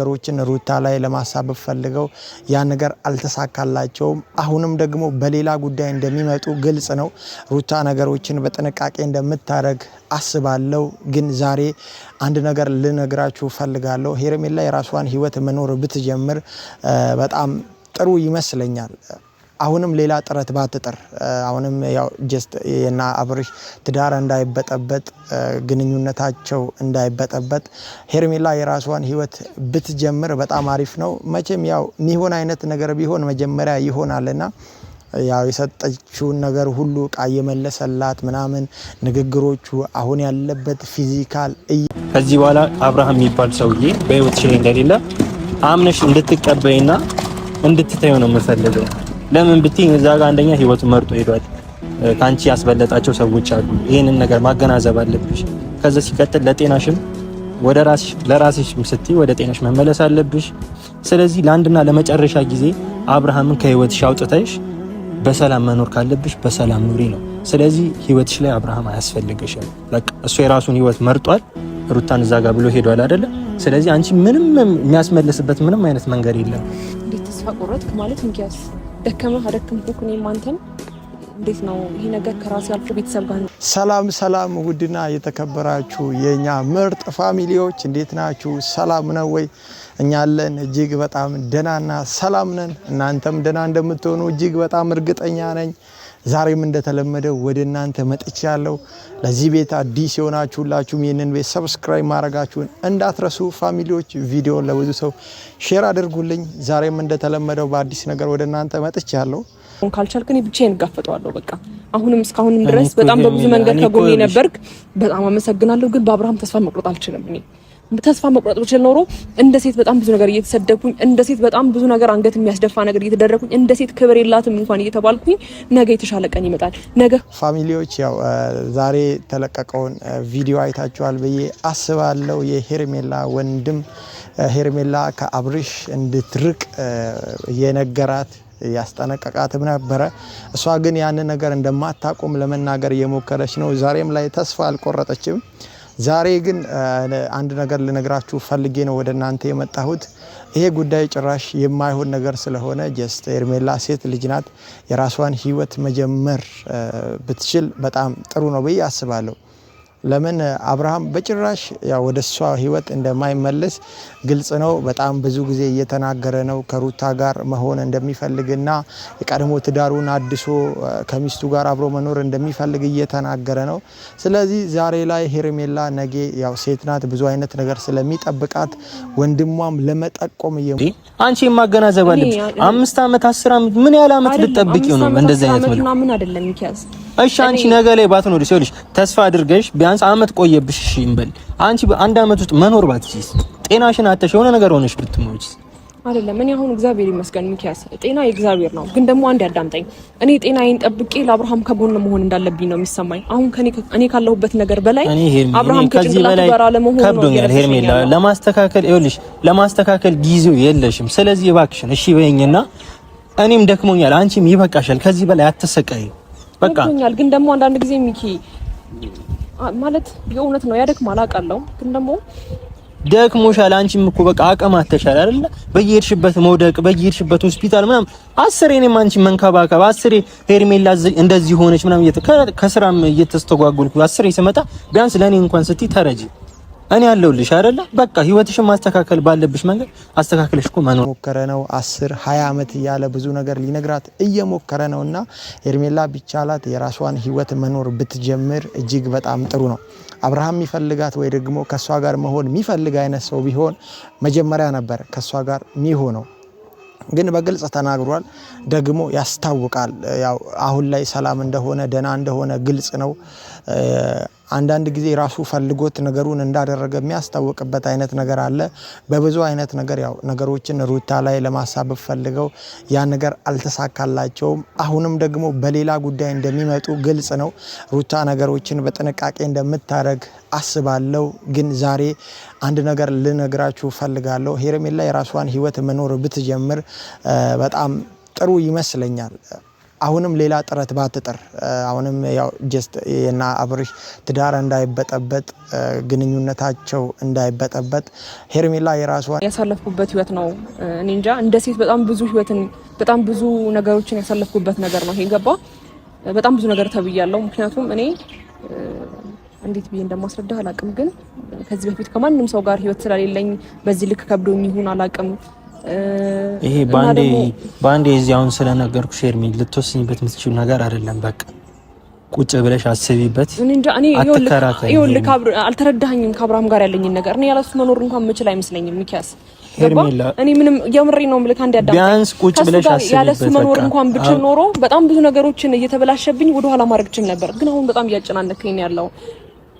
ነገሮችን ሩታ ላይ ለማሳበብ ፈልገው ያ ነገር አልተሳካላቸውም። አሁንም ደግሞ በሌላ ጉዳይ እንደሚመጡ ግልጽ ነው። ሩታ ነገሮችን በጥንቃቄ እንደምታደርግ አስባለሁ። ግን ዛሬ አንድ ነገር ልነግራችሁ ፈልጋለሁ። ሄርሜላ የራሷን ህይወት መኖር ብትጀምር በጣም ጥሩ ይመስለኛል። አሁንም ሌላ ጥረት ባትጥር አሁንም ያው ጀስት እና አብርሽ ትዳር እንዳይበጠበጥ ግንኙነታቸው እንዳይበጠበጥ ሄርሜላ የራሷን ህይወት ብትጀምር በጣም አሪፍ ነው። መቼም ያው የሚሆን አይነት ነገር ቢሆን መጀመሪያ ይሆናልና ያው የሰጠችውን ነገር ሁሉ ቃል የመለሰላት ምናምን ንግግሮቹ አሁን ያለበት ፊዚካል ከዚህ በኋላ አብርሃም የሚባል ሰውዬ በህይወትሽ ላይ እንደሌለ አምነሽ እንድትቀበይና እንድትተዩ ነው የምፈልገው። ለምን ብትይ እዛ ጋር አንደኛ ህይወቱ መርጦ ሄዷል። ካንቺ ያስበለጣቸው ሰዎች አሉ። ይሄንን ነገር ማገናዘብ አለብሽ። ከዛ ሲቀጥል ለጤናሽም ወደ ራስሽ ለራስሽም ስትይ ወደ ጤናሽ መመለስ አለብሽ። ስለዚህ ለአንድና ለመጨረሻ ጊዜ አብርሃምን ከህይወትሽ አውጥተሽ በሰላም መኖር ካለብሽ በሰላም ኑሪ ነው። ስለዚህ ህይወትሽ ላይ አብርሃም አያስፈልግሽም። በቃ እሱ የራሱን ህይወት መርጧል። ሩታን እዛ ጋር ብሎ ሄዷል አይደለ? ስለዚህ አንቺ ምንም የሚያስመልስበት ምንም አይነት መንገድ የለም። እንዴት ተስፋ ቆረጥክ ማለት እንኪያስ ደከመህ አደከምኩ እኔ ማንተን እንዴት ነው ይሄ ነገር ከራሴ አልፎ ቤተሰብ ጋር ነው። ሰላም ውድና የተከበራችሁ የኛ ምርጥ ፋሚሊዎች እንዴት ናችሁ? ሰላም ነው ወይ? እኛ አለን እጅግ በጣም ደናና ሰላም ነን። እናንተም ደና እንደምትሆኑ እጅግ በጣም እርግጠኛ ነኝ። ዛሬም እንደተለመደው ወደ እናንተ መጥቻለሁ። ለዚህ ቤት አዲስ የሆናችሁላችሁም ይሄንን ቤት ሰብስክራይብ ማድረጋችሁን እንዳትረሱ። ፋሚሊዎች ቪዲዮን ለብዙ ሰው ሼር አድርጉልኝ። ዛሬም እንደተለመደው በአዲስ ነገር ወደ እናንተ መጥቻለሁ። ካልቻልከኝ ብቻዬን ጋፈጠዋለሁ። በቃ አሁንም እስካሁንም ድረስ በጣም በብዙ መንገድ ከጎኔ ነበርክ። በጣም አመሰግናለሁ። ግን በአብርሃም ተስፋ መቁረጥ አልችልም። እኔ ተስፋ መቁረጥ ብችል ኖሮ እንደ ሴት በጣም ብዙ ነገር እየተሰደኩኝ፣ እንደ ሴት በጣም ብዙ ነገር አንገት የሚያስደፋ ነገር እየተደረኩኝ፣ እንደ ሴት ክብር የላትም እንኳን እየተባልኩኝ ነገ የተሻለ ቀን ይመጣል። ነገ ፋሚሊዎች ያው ዛሬ ተለቀቀውን ቪዲዮ አይታችኋል ብዬ አስባለሁ። የሄርሜላ ወንድም ሄርሜላ ከአብርሽ እንድትርቅ የነገራት ያስጠነቀቃትም ነበረ። እሷ ግን ያን ነገር እንደማታቆም ለመናገር እየሞከረች ነው። ዛሬም ላይ ተስፋ አልቆረጠችም። ዛሬ ግን አንድ ነገር ልነግራችሁ ፈልጌ ነው ወደ እናንተ የመጣሁት። ይሄ ጉዳይ ጭራሽ የማይሆን ነገር ስለሆነ ጀስት ሄርሜላ ሴት ልጅ ናት። የራሷን ህይወት መጀመር ብትችል በጣም ጥሩ ነው ብዬ አስባለሁ። ለምን አብርሃም በጭራሽ ያው ወደሷ ህይወት እንደማይመለስ ግልጽ ነው። በጣም ብዙ ጊዜ እየተናገረ ነው ከሩታ ጋር መሆን እንደሚፈልግና የቀድሞ ትዳሩን አድሶ ከሚስቱ ጋር አብሮ መኖር እንደሚፈልግ እየተናገረ ነው። ስለዚህ ዛሬ ላይ ሄርሜላ ነገ ያው ሴት ናት፣ ብዙ አይነት ነገር ስለሚጠብቃት ወንድሟም ለመጠቆም አንቺ ማገናዘብ አለብሽ። 5 አመት 10 አመት ምን ያህል አመት ልትጠብቂው ነው እንደዚህ አይነት መልኩ? ምን አይደለም ሚኪያስ። እሺ አንቺ ነገ ላይ ባትኖሪ ሲልሽ ተስፋ አድርገሽ ቢያንስ አመት ቆየብሽ። እሺ እንበል አንቺ በአንድ አመት ውስጥ መኖር ባትችይስ፣ ጤናሽን አተሽ የሆነ ነገር ሆነሽ ብትሞቺስ? አይደለም እኔ አሁን እግዚአብሔር ይመስገን ሚኪያስ፣ ጤና የእግዚአብሔር ነው። ግን ደግሞ አንድ ያዳምጠኝ። እኔ ጤናዬን ጠብቄ ለአብርሃም ከጎን መሆን እንዳለብኝ ነው የሚሰማኝ። አሁን እኔ ካለሁበት ነገር በላይ አብርሃም ከጭንቅላቱ ጋር አለመሆኑ ከብዶኛል። ሄርሜላ ለማስተካከል ይኸውልሽ፣ ለማስተካከል ጊዜው የለሽም። ስለዚህ እባክሽን እሺ በይኝና እኔም ደክሞኛል፣ አንቺም ይበቃሻል። ከዚህ በላይ አትሰቃይ። በቃ ደክሞኛል። ግን ደግሞ አንዳንድ ጊዜ ሚኪ ማለት የእውነት ነው ያደክማል አውቃለሁ። ግን ደግሞ ደክሞሻል። አንቺም እኮ በቃ አቅም አተሻል አይደል? በየሄድሽበት መውደቅ፣ በየሄድሽበት ሆስፒታል ምናምን አስሬ እኔም አንቺ መንከባከብ አስሬ ሄርሜላ እንደዚህ ሆነች ምናምን ከስራም እየተስተጓጎልኩ አስሬ ስመጣ ቢያንስ ለኔ እንኳን ስትይ ተረጂ። እኔ ያለሁልሽ አይደለ? በቃ ህይወትሽን ማስተካከል ባለብሽ መንገድ አስተካክለሽ እኮ መኖር ሞከረ ነው። 10-20 አመት ያለ ብዙ ነገር ሊነግራት እየሞከረ ነውና ሄርሜላ ቢቻላት የራሷን ህይወት መኖር ብትጀምር እጅግ በጣም ጥሩ ነው። አብርሃም የሚፈልጋት ወይ ደግሞ ከሷ ጋር መሆን የሚፈልግ አይነት ሰው ቢሆን መጀመሪያ ነበር ከሷ ጋር የሚሆነው። ግን በግልጽ ተናግሯል፣ ደግሞ ያስታውቃል። ያው አሁን ላይ ሰላም እንደሆነ ደና እንደሆነ ግልጽ ነው። አንዳንድ ጊዜ ራሱ ፈልጎት ነገሩን እንዳደረገ የሚያስታውቅበት አይነት ነገር አለ። በብዙ አይነት ነገር ያው ነገሮችን ሩታ ላይ ለማሳበብ ፈልገው ያ ነገር አልተሳካላቸውም። አሁንም ደግሞ በሌላ ጉዳይ እንደሚመጡ ግልጽ ነው። ሩታ ነገሮችን በጥንቃቄ እንደምታደርግ አስባለሁ። ግን ዛሬ አንድ ነገር ልነግራችሁ ፈልጋለሁ። ሄርሜላ የራሷን ህይወት መኖር ብትጀምር በጣም ጥሩ ይመስለኛል። አሁንም ሌላ ጥረት ባትጥር አሁንም ያው ጀስት እና አብርሽ ትዳር እንዳይበጠበጥ ግንኙነታቸው እንዳይበጠበጥ ሄርሜላ የራሷን ያሳለፍኩበት ህይወት ነው። እኔ እንጃ እንደ ሴት በጣም ብዙ ህይወትን በጣም ብዙ ነገሮችን ያሳለፍኩበት ነገር ነው። ይሄ ገባ በጣም ብዙ ነገር ተብያለሁ። ምክንያቱም እኔ እንዴት ብዬ እንደማስረዳ አላቅም፣ ግን ከዚህ በፊት ከማንም ሰው ጋር ህይወት ስለሌለኝ በዚህ ልክ ከብዶኝ ይሁን አላቅም። ይሄ ባንዴ እዚያውን ስለነገርኩሽ ሄርሜላ ልትወስኝበት የምትችል ነገር አይደለም። በቃ ቁጭ ብለሽ አስቢበት። እኔ ይኸውልህ አልተረዳኸኝም። ከአብርሃም ጋር ያለኝን ነገር እኔ ያለሱ መኖር እንኳን የምችል አይመስለኝም። ሚኪያስ ሄርሜላ እኔ ምንም የምሬ ነው የምልህ አንድ ያዳም ቢያንስ ቁጭ ብለሽ አስቢበት። ያለሱ መኖር እንኳን ብችል ኖሮ በጣም ብዙ ነገሮችን እየተበላሸብኝ ወደ ኋላ ማድረግ እችል ነበር። ግን አሁን በጣም እያጨናነከኝ ያለው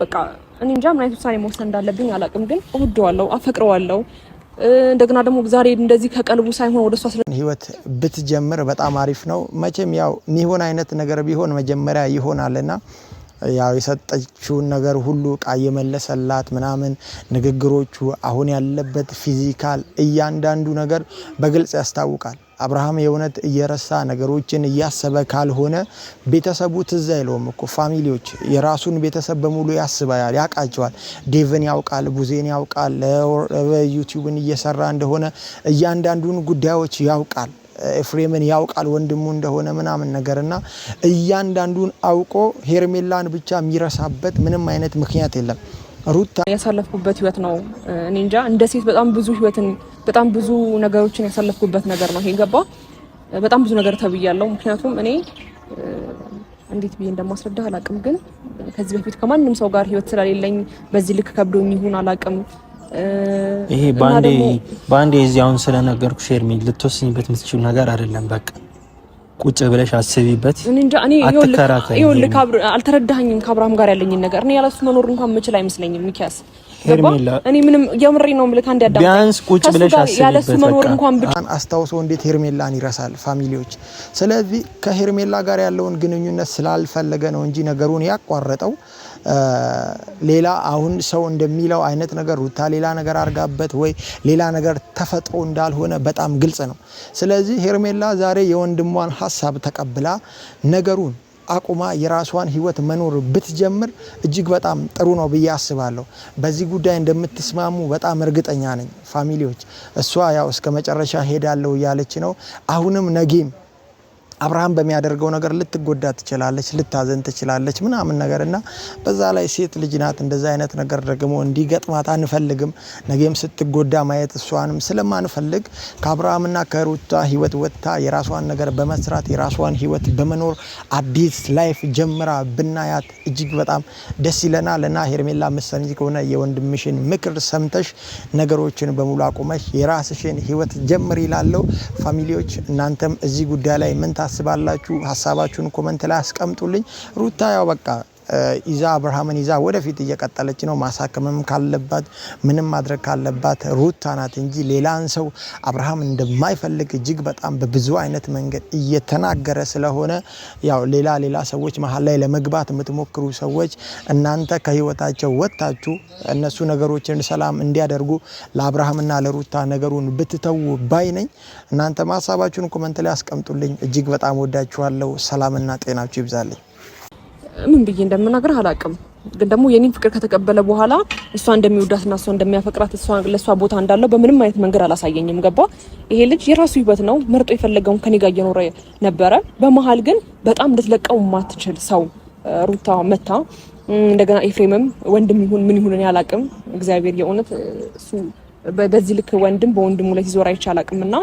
በቃ እኔ እንጃ ምን አይነት ውሳኔ መወሰን እንዳለብኝ አላቅም። ግን እወደዋለሁ፣ አፈቅረዋለሁ። እንደገና ደግሞ ዛሬ እንደዚህ ከቀልቡ ሳይሆን ወደሷ ህይወት ብትጀምር በጣም አሪፍ ነው። መቼም ያው የሚሆን አይነት ነገር ቢሆን መጀመሪያ ይሆናልና ያው የሰጠችውን ነገር ሁሉ ቃል የመለሰላት ምናምን ንግግሮቹ አሁን ያለበት ፊዚካል እያንዳንዱ ነገር በግልጽ ያስታውቃል። አብርሃም የእውነት እየረሳ ነገሮችን እያሰበ ካልሆነ ቤተሰቡ ትዝ አይለውም እኮ ፋሚሊዎች የራሱን ቤተሰብ በሙሉ ያስባል፣ ያውቃቸዋል። ዴቭን ያውቃል፣ ቡዜን ያውቃል፣ ዩቲዩብን እየሰራ እንደሆነ እያንዳንዱን ጉዳዮች ያውቃል። ኤፍሬምን ያውቃል ወንድሙ እንደሆነ ምናምን ነገርና እያንዳንዱን አውቆ ሄርሜላን ብቻ የሚረሳበት ምንም አይነት ምክንያት የለም። ሩታ ያሳለፍኩበት ህይወት ነው። እኔ እንጃ እንደ ሴት በጣም ብዙ ህይወትን በጣም ብዙ ነገሮችን ያሳለፍኩበት ነገር ነው። ይሄ ገባ በጣም ብዙ ነገር ተብያለሁ። ምክንያቱም እኔ እንዴት ብዬ እንደማስረዳ አላቅም፣ ግን ከዚህ በፊት ከማንም ሰው ጋር ህይወት ስለሌለኝ በዚህ ልክ ከብዶኝ ይሁን አላቅም። ይሄ ባንዴ እዚያውን ስለነገርኩሽ ሄርሜላ ልትወስኝበት የምትችል ነገር አይደለም። በቃ ቁጭ ብለሽ አስቢበት። እኔ ይኸውልህ አልተረዳኸኝም። ከአብርሃም ጋር ያለኝን ነገር እኔ ያለሱ መኖር እንኳን የምችል አይመስለኝም። ሚኪያስ ሄርሜላ እኔ ምንም የምሬ ነው የምልህ አንድ ያዳም ቢያንስ ቁጭ ብለሽ አስቢበት። ያለሱ መኖር እንኳን አስታውሶ እንዴት ሄርሜላን ይረሳል ፋሚሊዎች። ስለዚህ ከሄርሜላ ጋር ያለውን ግንኙነት ስላልፈለገ ነው እንጂ ነገሩን ያቋረጠው ሌላ አሁን ሰው እንደሚለው አይነት ነገር ሩታ ሌላ ነገር አርጋበት ወይ ሌላ ነገር ተፈጥሮ እንዳልሆነ በጣም ግልጽ ነው። ስለዚህ ሄርሜላ ዛሬ የወንድሟን ሀሳብ ተቀብላ ነገሩን አቁማ የራሷን ህይወት መኖር ብትጀምር እጅግ በጣም ጥሩ ነው ብዬ አስባለሁ። በዚህ ጉዳይ እንደምትስማሙ በጣም እርግጠኛ ነኝ ፋሚሊዎች። እሷ ያው እስከ መጨረሻ ሄዳለሁ እያለች ነው። አሁንም ነጌም አብርሃም በሚያደርገው ነገር ልትጎዳ ትችላለች፣ ልታዘን ትችላለች ምናምን ነገርና በዛ ላይ ሴት ልጅ ናት። እንደዛ አይነት ነገር ደግሞ እንዲገጥማት አንፈልግም። ነገም ስትጎዳ ማየት እሷንም ስለማንፈልግ ከአብርሃምና ከሩታ ህይወት ወጥታ የራሷን ነገር በመስራት የራሷን ህይወት በመኖር አዲስ ላይፍ ጀምራ ብናያት እጅግ በጣም ደስ ይለናል። እና ሄርሜላ መሰንጂ ከሆነ የወንድምሽን ምክር ሰምተሽ ነገሮችን በሙሉ አቁመሽ የራስሽን ህይወት ጀምሪ ይላለው። ፋሚሊዎች እናንተም እዚህ ጉዳይ ላይ ምን ታስባላችሁ? ሀሳባችሁን ኮሜንት ላይ አስቀምጡልኝ። ሩታ ያው በቃ ኢዛ አብርሃምን ይዛ ወደፊት እየቀጠለች ነው። ማሳከምም ካለባት ምንም ማድረግ ካለባት ሩታ ናት እንጂ ሌላን ሰው አብርሃም እንደማይፈልግ እጅግ በጣም በብዙ አይነት መንገድ እየተናገረ ስለሆነ ያው ሌላ ሰዎች መሀል ላይ ለመግባት የምትሞክሩ ሰዎች እናንተ ከህይወታቸው ወጣችሁ እነሱ ነገሮችን ሰላም እንዲያደርጉ ለአብርሃምና ለሩታ ነገሩን ብትተው ባይ ነኝ። እናንተ ሀሳባችሁን ኮሜንት ላይ አስቀምጡልኝ። እጅግ በጣም ወዳችኋለሁ። ሰላምና ጤናችሁ ይብዛልኝ። ምን ብዬ እንደምናገር አላቅም፣ ግን ደግሞ የኔን ፍቅር ከተቀበለ በኋላ እሷ እንደሚወዳትና እሷ እንደሚያፈቅራት እሷ ለሷ ቦታ እንዳለው በምንም አይነት መንገድ አላሳየኝም። ገባ? ይሄ ልጅ የራሱ ህይወት ነው፣ መርጦ የፈለገውን ከኔ ጋር እየኖረ ነበረ። በመሀል ግን በጣም ልትለቀው ማትችል ሰው ሩታ መታ። እንደገና ኤፍሬምም ወንድም ይሁን ምን ይሁን እኔ አላቅም። እግዚአብሔር የእውነት እሱ በዚህ ልክ ወንድም በወንድሙ ላይ ሲዞር አይቻላቅምና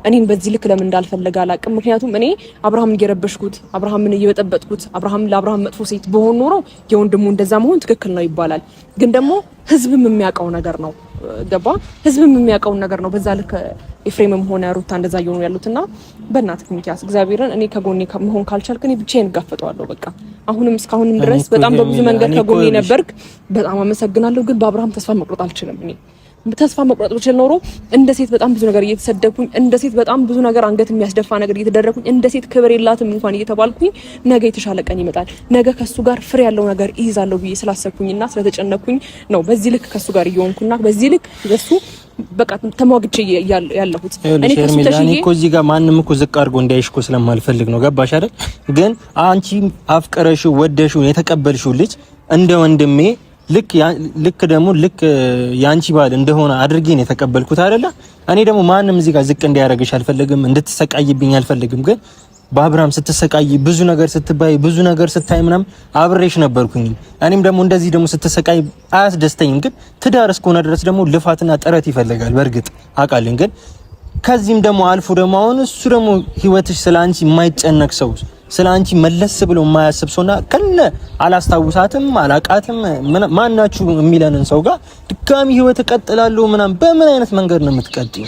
እኔን በዚህ ልክ ለምን እንዳልፈለገ አላቅም። ምክንያቱም እኔ አብርሃምን እየረበሽኩት አብርሃምን እየበጠበጥኩት ለአብርሃም መጥፎ ሴት በሆን ኖሮ የወንድሙ እንደዛ መሆን ትክክል ነው ይባላል። ግን ደግሞ ህዝብም የሚያውቀው ነገር ነው። ገባ? ህዝብም የሚያውቀው ነገር ነው። በዛ ልክ ኤፍሬምም ሆነ ሩታ እንደዛ እየሆኑ ያሉትና በእናትህ ሚኪያስ እግዚአብሔርን እኔ ከጎኔ መሆን ካልቻልክ እኔ ብቻዬን እጋፈጠዋለሁ። በቃ አሁንም እስካሁንም ድረስ በጣም በብዙ መንገድ ከጎኔ ነበርክ። በጣም አመሰግናለሁ። ግን በአብርሃም ተስፋ መቁረጥ አልችልም። እኔ ተስፋ መቁረጥ ብችል ኖሮ እንደ ሴት በጣም ብዙ ነገር እየተሰደብኩኝ፣ እንደ ሴት በጣም ብዙ ነገር አንገት የሚያስደፋ ነገር እየተደረኩኝ፣ እንደ ሴት ክብር የላትም እንኳን እየተባልኩኝ ነገ የተሻለ ቀን ይመጣል፣ ነገ ከሱ ጋር ፍሬ ያለው ነገር ይይዛለሁ ብዬ ስላሰብኩኝና ስለተጨነኩኝ ነው በዚህ ልክ ከሱ ጋር እየሆንኩና በዚህ ልክ በሱ በቃ ተሟግቼ ያለሁት። እኔ ከሱተሽዬ እኮ እዚህ ጋር ማንንም እኮ ዝቅ አድርጎ እንዳይሽ እኮ ስለማልፈልግ ነው። ገባሽ አይደል? ግን አንቺ አፍቅረሽው ወደሽው የተቀበልሽው ልጅ እንደ ወንድሜ ልክ ደግሞ ያንቺ ባል እንደሆነ አድርጌ ነው የተቀበልኩት አይደለ? እኔ ደግሞ ማንንም እዚህ ጋር ዝቅ እንዲያደርግሽ አልፈልግም፣ እንድትሰቃይብኝ አልፈልግም። ግን በአብርሃም ስትሰቃይ ብዙ ነገር ስትባይ ብዙ ነገር ስታይ ምናምን አብሬሽ ነበርኩኝ። እኔም ደግሞ እንደዚህ ደግሞ ስትሰቃይ አያስደስተኝም። ግን ትዳር እስከሆነ ድረስ ደግሞ ልፋትና ጥረት ይፈልጋል። በእርግጥ አውቃለሁ። ግን ከዚህም ደግሞ አልፎ ደግሞ አሁን እሱ ደግሞ ህይወትሽ ስላንቺ የማይጨነቅ ሰው ስላንቺ መለስ ብሎ የማያስብ ሰውና ከነ አላስታውሳትም አላቃትም ማናችሁ የሚለንን ሰው ጋር ድጋሚ ህይወት እቀጥላለሁ ምናምን በምን አይነት መንገድ ነው የምትቀጥዩ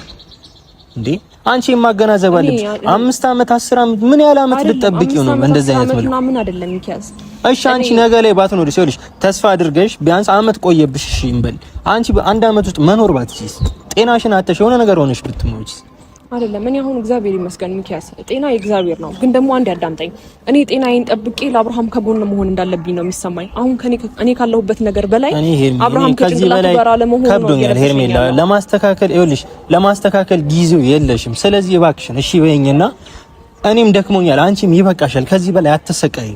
እንዴ? አንቺ ማገናዘብ አለብሽ። 5 ዓመት 10 ዓመት ምን ያህል ዓመት ልትጠብቂው ነው እንደዚህ አይነት መልኩ? ምን አይደለም ሚኪያስ። እሺ አንቺ ነገ ላይ ባትኖሪ ሲልሽ ተስፋ አድርገሽ ቢያንስ ዓመት ቆየብሽ። እሺ እንበል አንቺ በአንድ ዓመት ውስጥ መኖር ባትችይስ፣ ጤናሽን አተሽ የሆነ ነገር ሆነሽ ብትሞቺስ? አይደለም እኔ አሁን እግዚአብሔር ይመስገን ሚኪያስ፣ ጤና የእግዚአብሔር ነው። ግን ደግሞ አንድ ያዳምጠኝ። እኔ ጤናዬን ጠብቄ ለአብርሃም ከጎን መሆን እንዳለብኝ ነው የሚሰማኝ። አሁን እኔ ካለሁበት ነገር በላይ አብርሃም ከጭንቅላቱ ጋር አለመሆኑ ነው ከብዶኛል። ሄርሜላ ለማስተካከል ጊዜው የለሽም። ስለዚህ እባክሽን እሺ በይኝና እኔም ደክሞኛል፣ አንቺም ይበቃሻል። ከዚህ በላይ አትሰቃይ።